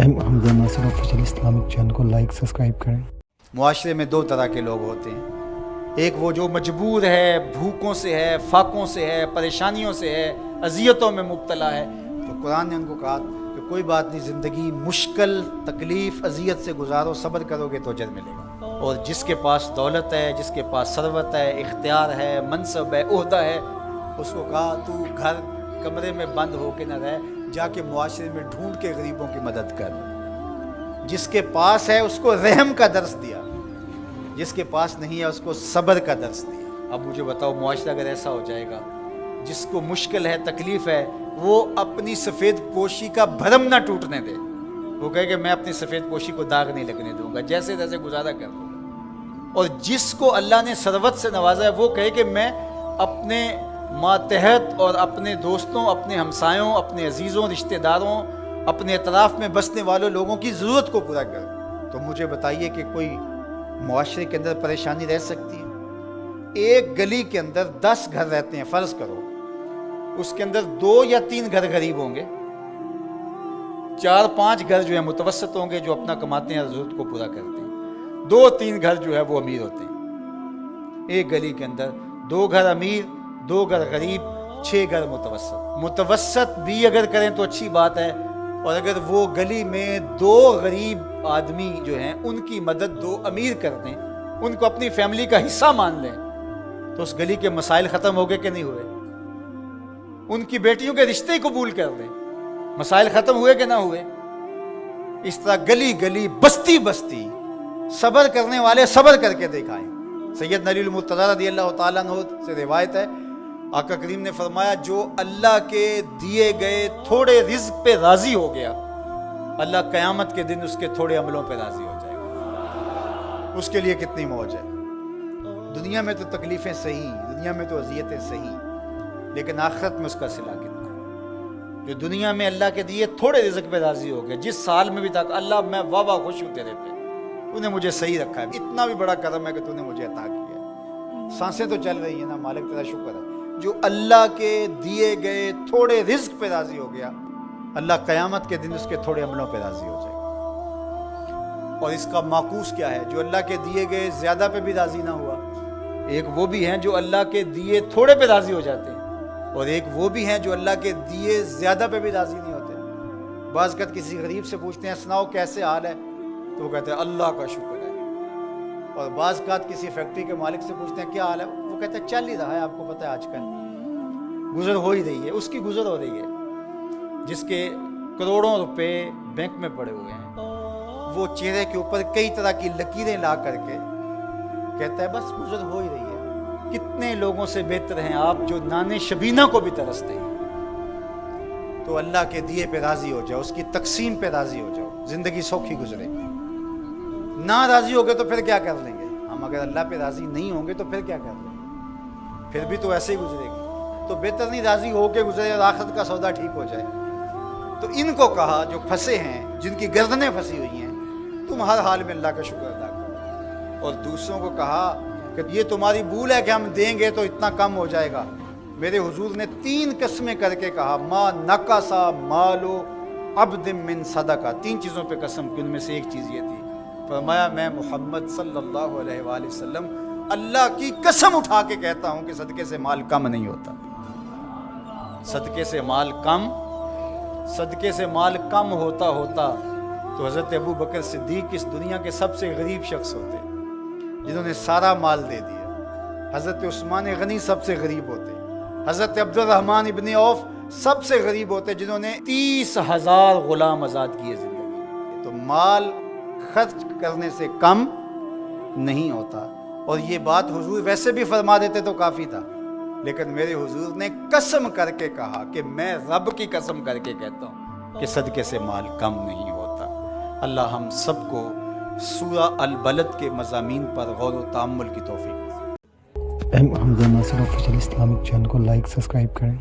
Hamza Nasir official Islamic channel को like subscribe करें। मुआशरे में दो तरह के लोग होते हैं, एक वो जो मजबूर है, भूखों से है, फाकों से है, परेशानियों से है, अजियतों में मुब्तला है। तो कुरान ने उनको कहा कि कोई बात नहीं, ज़िंदगी मुश्किल, तकलीफ़, अजियत से गुजारो, सब्र करोगे तो अजर मिलेगा। और जिसके पास दौलत है, जिसके पास सरवत है, इख्तियार है, मनसब है, ओहदा है, उसको कहा तू घर कमरे में बंद होके न रह, जाके मुआशरे में ढूंढ के गरीबों की मदद कर। जिसके पास है उसको रहम का दर्स दिया, जिसके पास नहीं है उसको सब्र का दर्स दिया। अब मुझे बताओ, मुआशरा अगर ऐसा हो जाएगा, जिसको मुश्किल है, तकलीफ है, वो अपनी सफ़ेद पोशी का भरम ना टूटने दे। वो कहे कि मैं अपनी सफ़ेद पोशी को दाग नहीं लगने दूंगा, जैसे तैसे गुजारा कर लूँगा। और जिसको अल्लाह ने सरवत से नवाजा है, वो कहे कि मैं अपने मातहत और अपने दोस्तों, अपने हमसायों, अपने अजीज़ों, रिश्तेदारों, अपने अतराफ़ में बसने वालों लोगों की ज़रूरत को पूरा कर। तो मुझे बताइए कि कोई मुआशरे के अंदर परेशानी रह सकती है? एक गली के अंदर 10 घर रहते हैं, फ़र्ज़ करो उसके अंदर 2 या 3 घर गरीब होंगे, 4-5 घर जो है मुतवस्सित होंगे, जो अपना कमाते हैं, ज़रूरत को पूरा करते हैं। 2-3 घर जो है वो अमीर होते हैं। एक गली के अंदर 2 घर अमीर, 2 घर गरीब, 6 घर मुतवस्सित। मुतवस्सित भी अगर करें तो अच्छी बात है, और अगर वो गली में 2 गरीब आदमी जो हैं उनकी मदद 2 अमीर कर दें, उनको अपनी फैमिली का हिस्सा मान लें, तो उस गली के मसाइल ख़त्म हो गए कि नहीं हुए? उनकी बेटियों के रिश्ते कबूल कर दें, मसाइल ख़त्म हुए कि ना हुए? इस तरह गली गली, बस्ती बस्ती सब्र करने वाले सब्र करके दिखाएं। सैयद अली मुर्तज़ा रज़ियल्लाहु ताला अन्हु से रिवायत है, आका करीम ने फरमाया, जो अल्लाह के दिए गए थोड़े रिज़्क़ पे राज़ी हो गया, अल्लाह क़यामत के दिन उसके थोड़े अमलों पे राज़ी हो जाएगा। उसके लिए कितनी मौज है। दुनिया में तो तकलीफ़ें सही, दुनिया में तो अज़ियतें सही, लेकिन आखिरत में उसका सिला कितना है। जो दुनिया में अल्लाह के दिए थोड़े रिज़्क़ पे राज़ी हो गया, जिस साल में भी था अल्लाह मैं वाह खुश हूँ तेरे पे, तूने मुझे सही रखा है, इतना भी बड़ा करम है कि तूने मुझे अता किया है, सांसें तो चल रही है ना, मालिक तेरा शुक्र है। जो अल्लाह के दिए गए थोड़े रिज़्क़ पे राज़ी हो गया, अल्लाह क़यामत के दिन उसके थोड़े अमलों पे राज़ी हो जाएगा। और इसका माकूस क्या है? जो अल्लाह के दिए गए ज़्यादा पे भी राज़ी ना हुआ, एक वो भी हैं जो अल्लाह के दिए थोड़े पे राज़ी हो जाते हैं, और एक वो भी हैं जो अल्लाह के दिए ज़्यादा पे भी राज़ी नहीं होते। बाज़ वक़्त किसी गरीब से पूछते हैं सुनाओ कैसे हाल है, तो वो कहते हैं अल्लाह का शुक्र है। और बाज़ वक़्त किसी फैक्ट्री के मालिक से पूछते हैं क्या हाल है, वो कहते हैं चल ही रहा है, आपको पता है आजकल गुजर हो ही रही है। उसकी गुजर हो रही है जिसके करोड़ों रुपए बैंक में पड़े हुए हैं, वो चेहरे के ऊपर कई तरह की लकीरें ला करके कहता है बस गुजर हो ही रही है। कितने लोगों से बेहतर हैं आप जो नाने शबीना को भी तरसते हैं। तो अल्लाह के दिए पे राज़ी हो जाओ, उसकी तकसीम पे राज़ी हो जाओ, ज़िंदगी सौखी गुजरेगी। ना राज़ी हो गए तो फिर क्या कर लेंगे हम? अगर अल्लाह पे राज़ी नहीं होंगे तो फिर क्या कर लेंगे? फिर भी तो ऐसे ही गुजरेगी। तो बेहतर नहीं राज़ी हो के गुजरे और आखिरत का सौदा ठीक हो जाए। तो इनको कहा जो फंसे हैं, जिनकी गर्दनें फंसी हुई हैं, तुम हर हाल में अल्लाह का शुक्र अदा करो। और दूसरों को कहा कि ये तुम्हारी भूल है कि हम देंगे तो इतना कम हो जाएगा। मेरे हुजूर ने 3 कसमें करके कहा, मा नकसा मालो अब्द मिन सदका। 3 चीज़ों पे कसम की, उनमें से एक चीज़ ये थी, फरमाया मैं मोहम्मद सल्लल्लाहु अलैहि वसल्लम अल्लाह की कसम उठा के कहता हूँ कि सदक़े से माल कम नहीं होता। सदक़े से माल कम, सदक़े से माल कम होता होता तो हज़रत अबू बकर सिद्दीक़ इस दुनिया के सबसे गरीब शख्स होते, जिन्होंने सारा माल दे दिया। हज़रत उस्मान गनी सबसे गरीब होते, हज़रत अब्दुर्रहमान इब्न औफ सबसे गरीब होते, जिन्होंने 30,000 गुलाम आज़ाद किए ज़िंदगी में। तो माल खर्च करने से कम नहीं होता। और ये बात हुजूर वैसे भी फरमा देते तो काफ़ी था, लेकिन मेरे हुजूर ने कसम करके कहा कि मैं रब की कसम करके कहता हूँ कि सदक़े से माल कम नहीं होता। अल्लाह हम सबको सूरा अल बलद के मज़ामीन पर गौर व तअम्मुल की तौफ़ीक़। Hamza Nasir official Islamic channel को लाइक सब्सक्राइब करें।